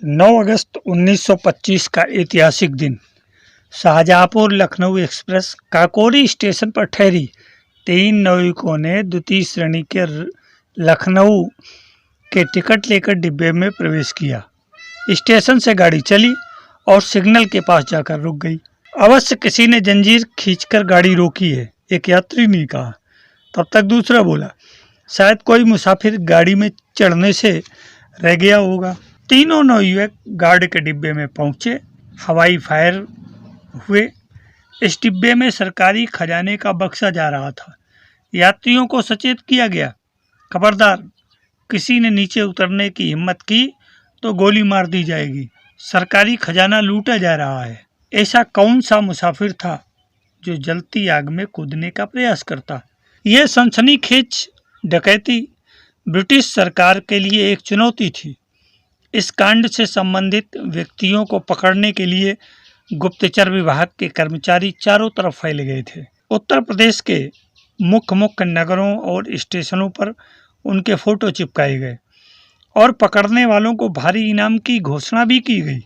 9 अगस्त 1925 का ऐतिहासिक दिन। शाहजहांपुर लखनऊ एक्सप्रेस काकोरी स्टेशन पर ठहरी। 3 नाविकों ने द्वितीय श्रेणी के लखनऊ के टिकट लेकर डिब्बे में प्रवेश किया। स्टेशन से गाड़ी चली और सिग्नल के पास जाकर रुक गई। अवश्य किसी ने जंजीर खींचकर गाड़ी रोकी है, एक यात्री ने कहा। तब तक दूसरा बोला, शायद कोई मुसाफिर गाड़ी में चढ़ने से रह गया होगा। तीनों नवयुवक गार्ड के डिब्बे में पहुंचे। हवाई फायर हुए। इस डिब्बे में सरकारी खजाने का बक्सा जा रहा था। यात्रियों को सचेत किया गया, खबरदार, किसी ने नीचे उतरने की हिम्मत की तो गोली मार दी जाएगी। सरकारी खजाना लूटा जा रहा है। ऐसा कौन सा मुसाफिर था जो जलती आग में कूदने का प्रयास करता? यह सनसनीखेज डकैती ब्रिटिश सरकार के लिए एक चुनौती थी। इस कांड से संबंधित व्यक्तियों को पकड़ने के लिए गुप्तचर विभाग के कर्मचारी चारों तरफ फैले गए थे। उत्तर प्रदेश के मुख्य नगरों और स्टेशनों पर उनके फोटो चिपकाए गए और पकड़ने वालों को भारी इनाम की घोषणा भी की गई।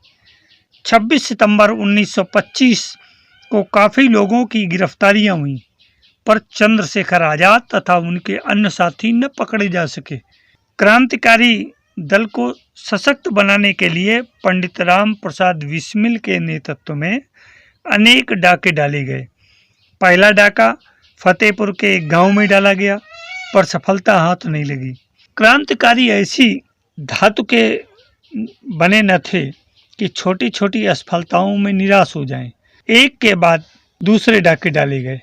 26 सितंबर 1925 को काफ़ी लोगों की गिरफ्तारियां हुई, पर चंद्रशेखर आज़ाद तथा उनके अन्य साथी न पकड़े जा सके। क्रांतिकारी दल को सशक्त बनाने के लिए पंडित राम प्रसाद बिस्मिल के नेतृत्व में अनेक डाके डाले गए। पहला डाका फतेहपुर के एक गांव में डाला गया, पर सफलता हाथ नहीं लगी। क्रांतिकारी ऐसी धातु के बने न थे कि छोटी छोटी असफलताओं में निराश हो जाएं। एक के बाद दूसरे डाके डाले गए।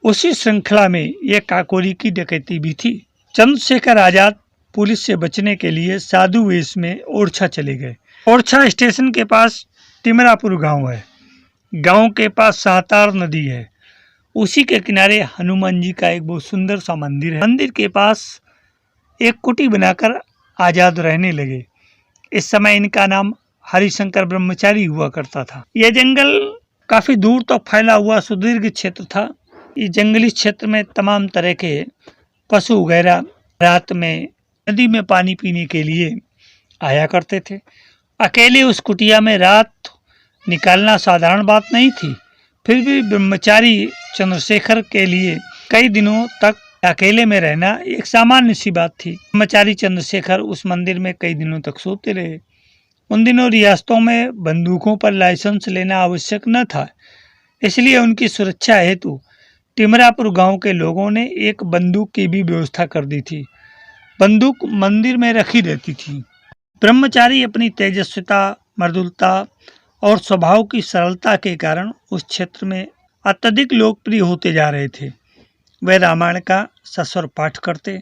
उसी श्रृंखला में यह काकोरी की डकैती भी थी। चंद्रशेखर आज़ाद पुलिस से बचने के लिए साधु वेश में ओरछा चले गए। ओरछा स्टेशन के पास टिमरापुर गांव है। गांव के पास सातार नदी है। उसी के किनारे हनुमान जी का एक बहुत सुंदर सा मंदिर है। मंदिर के पास एक कुटी बनाकर आज़ाद रहने लगे। इस समय इनका नाम हरिशंकर ब्रह्मचारी हुआ करता था। यह जंगल काफी दूर तक फैला हुआ सुदीर्घ क्षेत्र था। इस जंगली क्षेत्र में तमाम तरह के पशु वगैरह रात में नदी में पानी पीने के लिए आया करते थे। अकेले उस कुटिया में रात निकालना साधारण बात नहीं थी। फिर भी ब्रह्मचारी चंद्रशेखर के लिए कई दिनों तक अकेले में रहना एक सामान्य सी बात थी। ब्रह्मचारी चंद्रशेखर उस मंदिर में कई दिनों तक सोते रहे। उन दिनों रियासतों में बंदूकों पर लाइसेंस लेना आवश्यक न था, इसलिए उनकी सुरक्षा हेतु टिमरापुर गांव के लोगों ने एक बंदूक की भी व्यवस्था कर दी थी। बंदूक मंदिर में रखी रहती थी। ब्रह्मचारी अपनी तेजस्विता, मृदुलता और स्वभाव की सरलता के कारण उस क्षेत्र में अत्यधिक लोकप्रिय होते जा रहे थे। वे रामायण का सस्वर पाठ करते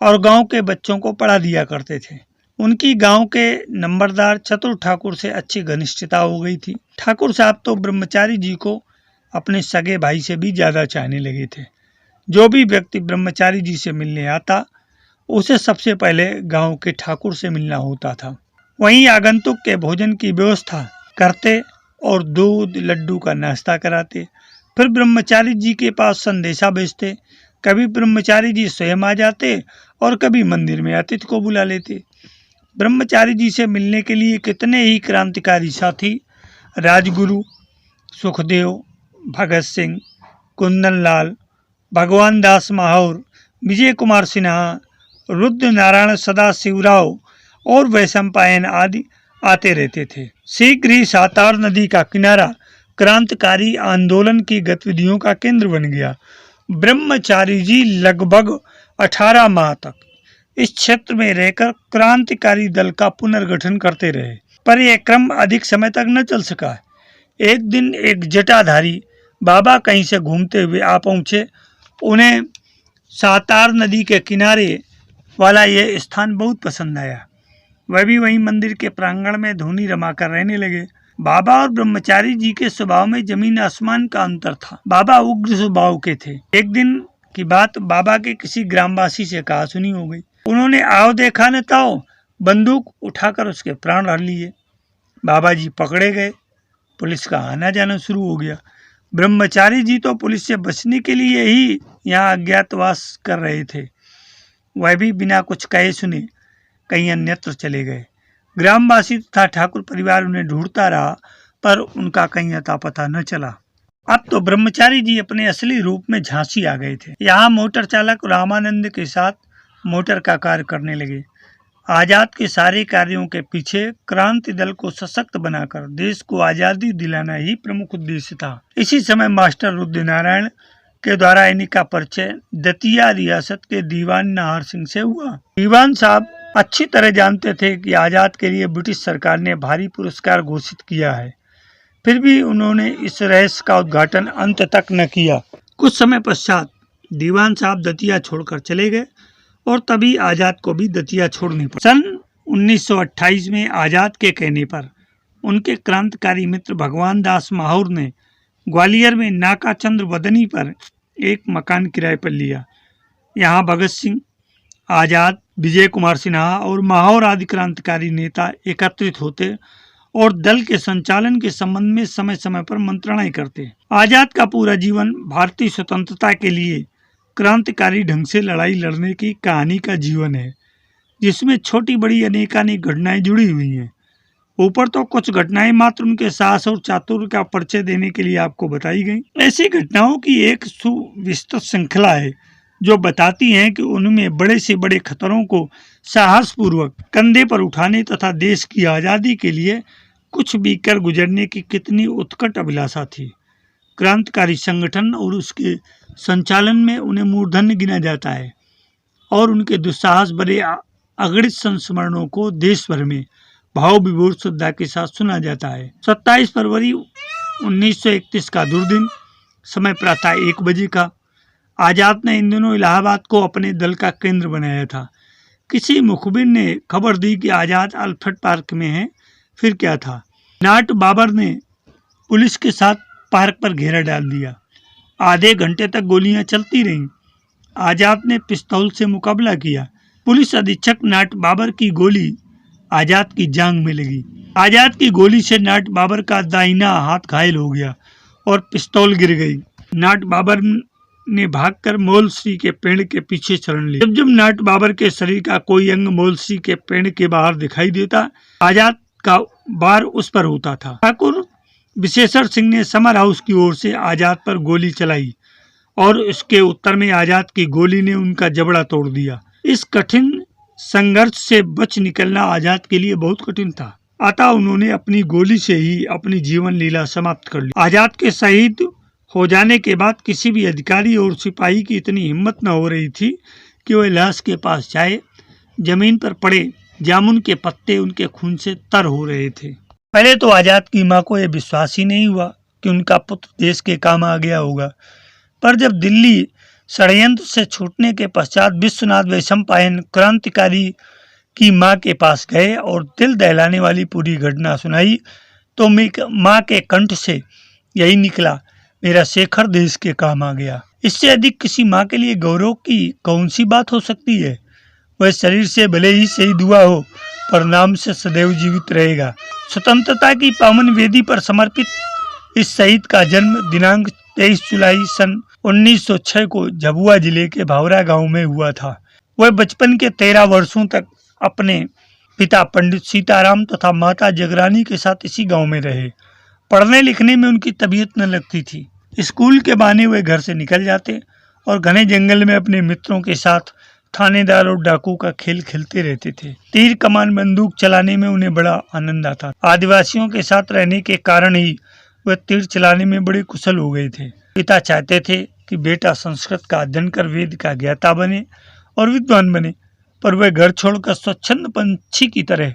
और गांव के बच्चों को पढ़ा दिया करते थे। उनकी गांव के नंबरदार चतुर ठाकुर से अच्छी घनिष्ठता हो गई थी। ठाकुर साहब तो ब्रह्मचारी जी को अपने सगे भाई से भी ज़्यादा चाहने लगे थे। जो भी व्यक्ति ब्रह्मचारी जी से मिलने आता, उसे सबसे पहले गांव के ठाकुर से मिलना होता था। वहीं आगंतुक के भोजन की व्यवस्था करते और दूध लड्डू का नाश्ता कराते। फिर ब्रह्मचारी जी के पास संदेशा भेजते। कभी ब्रह्मचारी जी स्वयं आ जाते और कभी मंदिर में अतिथि को बुला लेते। ब्रह्मचारी जी से मिलने के लिए कितने ही क्रांतिकारी साथी, राजगुरु, सुखदेव, भगत सिंह, कुंदन लाल, भगवान दास माहौर, विजय कुमार सिन्हा, रुद्र नारायण सदाशिवराव और वैशंपायन आदि आते रहते थे। शीघ्र ही सातार नदी का किनारा क्रांतिकारी आंदोलन की गतिविधियों का केंद्र बन गया। ब्रह्मचारी जी लगभग 18 माह तक इस क्षेत्र में रहकर क्रांतिकारी दल का पुनर्गठन करते रहे, पर यह क्रम अधिक समय तक न चल सका। एक दिन एक जटाधारी बाबा कहीं से घूमते हुए आ पहुंचे। उन्हें सातार नदी के किनारे वाला यह स्थान बहुत पसंद आया। वह भी वहीं मंदिर के प्रांगण में धूनी रमाकर रहने लगे। बाबा और ब्रह्मचारी जी के स्वभाव में जमीन आसमान का अंतर था। बाबा उग्र स्वभाव के थे। एक दिन की बात बाबा के किसी ग्रामवासी से कहा सुनी हो गई। उन्होंने आओ देखा न ताओ बंदूक उठाकर उसके प्राण हर लिए। बाबा जी पकड़े गए। पुलिस का आना जाना शुरू हो गया। ब्रह्मचारी जी तो पुलिस से बचने के लिए ही यहाँ अज्ञातवास कर रहे थे। वह भी बिना कुछ कहे सुने कहीं अन्यत्र चले गए। ग्रामवासी तथा ठाकुर परिवार उन्हें ढूंढता रहा, पर उनका कहीं अता पता न चला। अब तो ब्रह्मचारी जी अपने असली रूप में झांसी आ गए थे। यहाँ मोटर चालक रामानंद के साथ मोटर का कार्य करने लगे। आजाद के सारे कार्यों के पीछे क्रांति दल को सशक्त बनाकर देश को आजादी दिलाना ही प्रमुख उद्देश्य था। इसी समय मास्टर रुद्रनारायण के द्वारा इनका परिचय दतिया रियासत के दीवान नाहर सिंह से हुआ। दीवान साहब अच्छी तरह जानते थे कि आजाद के लिए ब्रिटिश सरकार ने भारी पुरस्कार घोषित किया है, फिर भी उन्होंने इस रहस्य का उद्घाटन अंत तक न किया। कुछ समय पश्चात दीवान साहब दतिया छोड़कर चले गए और तभी आजाद को भी दतिया छोड़नी पड़ी। सन 1928 में आजाद के कहने पर उनके क्रांतिकारी मित्र भगवान दास माहौर ने ग्वालियर में नाका चंद्र वदनी पर एक मकान किराए पर लिया। यहाँ भगत सिंह, आजाद, विजय कुमार सिन्हा और माहौर आदि क्रांतिकारी नेता एकत्रित होते और दल के संचालन के संबंध में समय समय पर मंत्रणाएं करते। आजाद का पूरा जीवन भारतीय स्वतंत्रता के लिए क्रांतिकारी ढंग से लड़ाई लड़ने की कहानी का जीवन है, जिसमें छोटी बड़ी अनेकानेक घटनाएं जुड़ी हुई हैं। ऊपर तो कुछ घटनाएं मात्र उनके साहस और चातुर्य का परिचय देने के लिए आपको बताई गई। ऐसी घटनाओं की एक सुविस्तृत श्रृंखला है जो बताती हैं कि उनमें बड़े से बड़े खतरों को साहसपूर्वक कंधे पर उठाने तथा देश की आज़ादी के लिए कुछ भी कर गुजरने की कितनी उत्कट अभिलाषा थी। क्रांतिकारी संगठन और उसके संचालन में उन्हें मूर्धन्य गिना जाता है और उनके दुस्साहस भरे अगणित संस्मरणों को देश भर में भाव विभोर श्रद्धा के साथ सुना जाता है। 27 फरवरी 1931 का दुर्दिन, समय प्रातः 1 बजे का। आजाद ने इन दिनों इलाहाबाद को अपने दल का केंद्र बनाया था। किसी मुखबिर ने खबर दी कि आजाद अल्फ्रेड पार्क में है। फिर क्या था, नाट बाबर ने पुलिस के साथ पार्क पर घेरा डाल दिया। आधे घंटे तक गोलियां चलती रहीं। आजाद ने पिस्तौल से मुकाबला किया। पुलिस अधीक्षक नाट बाबर की गोली आजाद की जांघ में लगी। आजाद की गोली से नाट बाबर का दाहिना हाथ घायल हो गया और पिस्तौल गिर गई। नाट बाबर ने भागकर मोलश्री के पेड़ के पीछे शरण ली। जब नाट बाबर के शरीर का कोई अंग मोलश्री के पेड़ के बाहर दिखाई देता, आजाद का वार उस पर होता था। ठाकुर विशेषर सिंह ने समर हाउस की ओर से आजाद पर गोली चलाई और इसके उत्तर में आजाद की गोली ने उनका जबड़ा तोड़ दिया। इस कठिन संघर्ष से बच निकलना आजाद के लिए बहुत कठिन था, अतः उन्होंने अपनी गोली से ही अपनी जीवन लीला समाप्त कर ली। आजाद के शहीद हो जाने के बाद किसी भी अधिकारी और सिपाही की इतनी हिम्मत न हो रही थी कि वह लाश के पास जाए। जमीन पर पड़े जामुन के पत्ते उनके खून से तर हो रहे थे। पहले तो आजाद की मां को यह विश्वास ही नहीं हुआ कि उनका पुत्र देश के काम आ गया होगा, पर जब दिल्ली षड्यंत्र से छूटने के पश्चात विश्वनाथ वैशंपायन क्रांतिकारी की मां के पास गए और दिल दहलाने वाली पूरी घटना सुनाई, तो मां के कंठ से यही निकला, मेरा शेखर देश के काम आ गया। इससे अधिक किसी मां के लिए गौरव की कौन सी बात हो सकती है। वह शरीर से भले ही शहीद हुआ हो, पर नाम से सदैव जीवित रहेगा। स्वतंत्रता की पावन वेदी पर समर्पित इस शहीद का जन्म दिनांक 23 जुलाई सन 1906 को झाबुआ जिले के भावरा गांव में हुआ था। वह बचपन के 13 वर्षों तक अपने पिता पंडित सीताराम तथा माता जगरानी के साथ इसी गांव में रहे। पढ़ने लिखने में उनकी तबीयत न लगती थी। स्कूल के बहाने वे घर से निकल जाते और घने जंगल में अपने मित्रों के साथ थानेदार और डाकू का खेल खेलते रहते थे। तीर कमान बंदूक चलाने में उन्हें बड़ा आनंद आता। आदिवासियों के साथ रहने के कारण ही वह तीर चलाने में बड़े कुशल हो गए थे। पिता चाहते थे कि बेटा संस्कृत का अध्ययन कर वेद का ज्ञाता बने और विद्वान बने, पर वह घर छोड़कर स्वच्छंद पंछी की तरह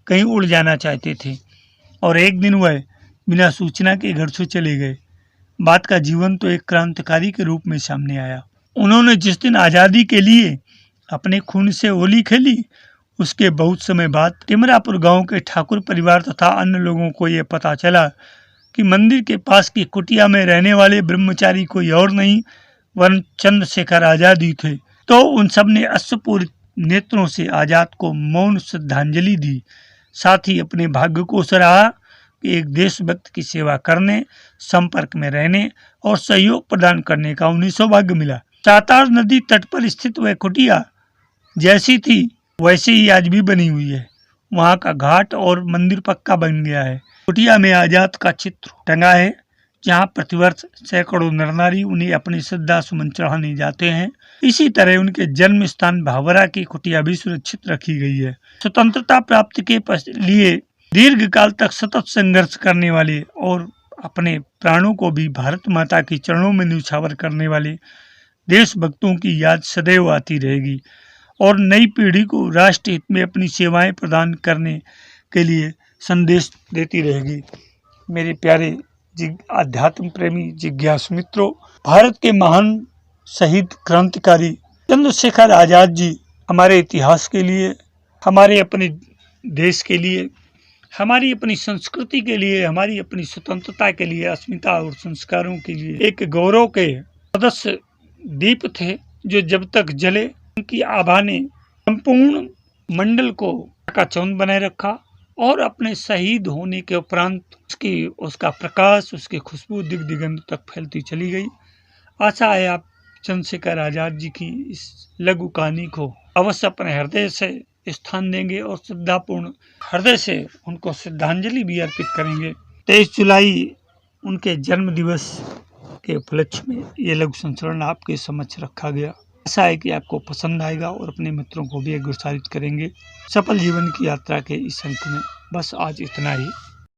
कहीं उड़ जाना चाहते थे और एक दिन वह बिना सूचना के घर से चले गए। बात का जीवन तो एक क्रांतिकारी के रूप में सामने आया। उन्होंने जिस दिन आज़ादी के लिए अपने खून से होली खेली, उसके बहुत समय बाद टिमरापुर गांव के ठाकुर परिवार तथा अन्य लोगों को यह पता चला कि मंदिर के पास की कुटिया में रहने वाले ब्रह्मचारी कोई और नहीं वरन चंद्रशेखर आजाद ही थे, तो उन सब ने अश्रुपूरित नेत्रों से आजाद को मौन श्रद्धांजलि दी। साथ ही अपने भाग्य को सराहा कि एक देशभक्त की सेवा करने, संपर्क में रहने और सहयोग प्रदान करने का उन्हें सौभाग्य मिला। सातार नदी तट पर स्थित वह कुटिया जैसी थी वैसे ही आज भी बनी हुई है वहाँ का घाट और मंदिर पक्का बन गया है। कुटिया में आजाद का चित्र टंगा है, जहाँ प्रतिवर्ष सैकड़ों नर नारी उन्हें अपनी श्रद्धा सुमन चढ़ाने जाते हैं। इसी तरह उनके जन्म स्थान भावरा की कुटिया भी सुरक्षित रखी गई है। स्वतंत्रता प्राप्ति के लिए दीर्घ काल तक सतत संघर्ष करने वाले और अपने प्राणों को भी भारत माता के चरणों में न्यौछावर करने वाले देशभक्तों की याद सदैव आती रहेगी और नई पीढ़ी को राष्ट्र हित में अपनी सेवाएं प्रदान करने के लिए संदेश देती रहेगी। मेरे प्यारे आध्यात्म प्रेमी जिज्ञासु मित्रों, भारत के महान शहीद क्रांतिकारी चंद्रशेखर आजाद जी हमारे इतिहास के लिए, हमारे अपने देश के लिए, हमारी अपनी संस्कृति के लिए, हमारी अपनी स्वतंत्रता के लिए, अस्मिता और संस्कारों के लिए एक गौरव के सदस्य दीप थे, जो जब तक जले उनकी आभा ने संपूर्ण मंडल को चकाचौंध बनाए रखा और अपने शहीद होने के उपरांत उसका प्रकाश, उसकी खुशबू दिग दिगंत तक फैलती चली गई। आशा है आप चंद्रशेखर आजाद जी की इस लघु कहानी को अवश्य अपने हृदय से स्थान देंगे और श्रद्धापूर्ण हृदय से उनको श्रद्धांजलि भी अर्पित करेंगे। 23 जुलाई उनके जन्म दिवस के उपलक्ष्य में ये लघु संस्करण आपके समक्ष रखा गया। आशा है कि आपको पसंद आएगा और अपने मित्रों को भी अग्रसारित करेंगे सफल जीवन की यात्रा के इस अंक में। बस आज इतना ही।